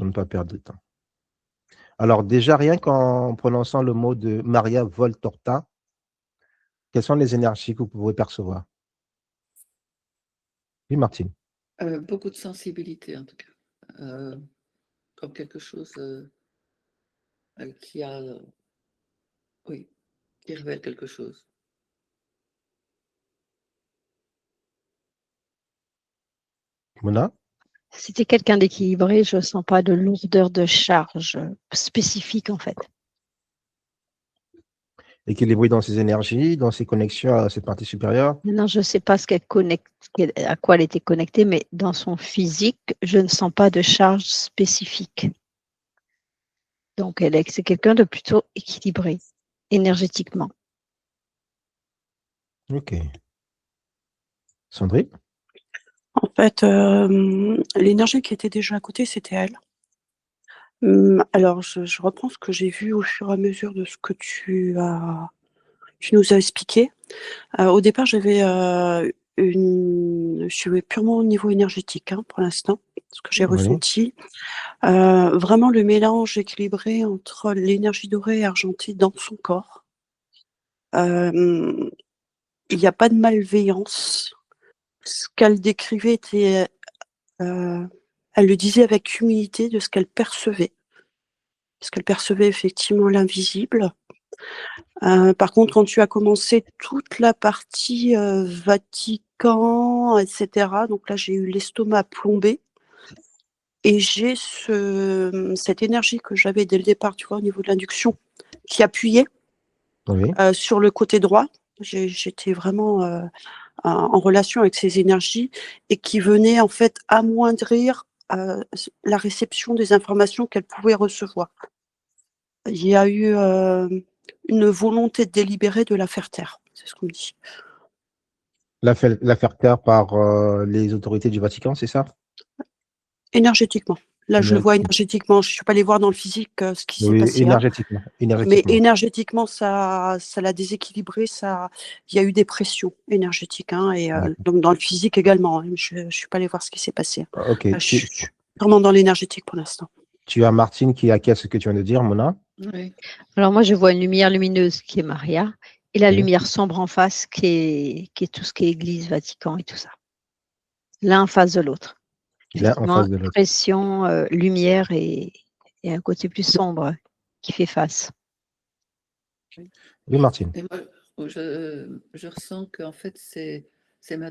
ne pas perdre de temps. Alors déjà, rien qu'en prononçant le mot de Maria Voltorta, quelles sont les énergies que vous pouvez percevoir? Oui, Martine. Beaucoup de sensibilité en tout cas. Comme quelque chose, qui a, oui, qui révèle quelque chose. Mona? C'était quelqu'un d'équilibré, je ne sens pas de lourdeur de charge spécifique en fait. Équilibrée dans ses énergies, dans ses connexions à cette partie supérieure? Maintenant, je ne sais pas à quoi elle était connectée, mais dans son physique, je ne sens pas de charge spécifique. Donc, c'est quelqu'un de plutôt équilibré énergétiquement. Ok. Sandrine? En fait, l'énergie qui était déjà à côté, c'était elle. Alors je reprends ce que j'ai vu au fur et à mesure de ce que tu nous as expliqué. Au départ, je suis purement au niveau énergétique, hein, pour l'instant, ce que j'ai Oui. ressenti. Vraiment le mélange équilibré entre l'énergie dorée et argentée dans son corps. Il y a pas de malveillance. Ce qu'elle décrivait était, elle le disait avec humilité de ce qu'elle percevait. Parce qu'elle percevait effectivement l'invisible. Par contre, quand tu as commencé toute la partie, Vatican et cetera, donc là, j'ai eu l'estomac plombé et j'ai cette énergie que j'avais dès le départ, tu vois, au niveau de l'induction, qui appuyait, Oui. sur le côté droit. J'étais vraiment, en relation avec ces énergies et qui venaient, en fait, amoindrir, la réception des informations qu'elle pouvait recevoir. Il y a eu, une volonté délibérée de la faire taire, c'est ce qu'on me dit. La faire taire par les autorités du Vatican, c'est ça? Énergétiquement. Là, je le vois Énergétiquement. énergétiquement. Je suis pas allée voir dans le physique, ce qui s'est Oui, passé, hein. énergétiquement. Mais Énergétiquement. énergétiquement, ça l'a déséquilibré, il y a eu des pressions énergétiques, hein, et D'accord. donc dans le physique également, hein. Je suis pas allée voir ce qui s'est passé. Ok. Je suis vraiment dans l'énergétique pour l'instant. Tu as Martine qui acquiert ce que tu viens de dire, Mona? Oui. Alors moi, je vois une lumière lumineuse qui est Maria et la Oui. lumière sombre en face qui est tout ce qui est Église, Vatican et tout ça. L'un en face de l'autre. L'un en Effectivement, face de l'autre. pression, lumière et un côté plus sombre qui fait face. Oui, Martine. Et moi, je ressens qu'en fait, c'est ma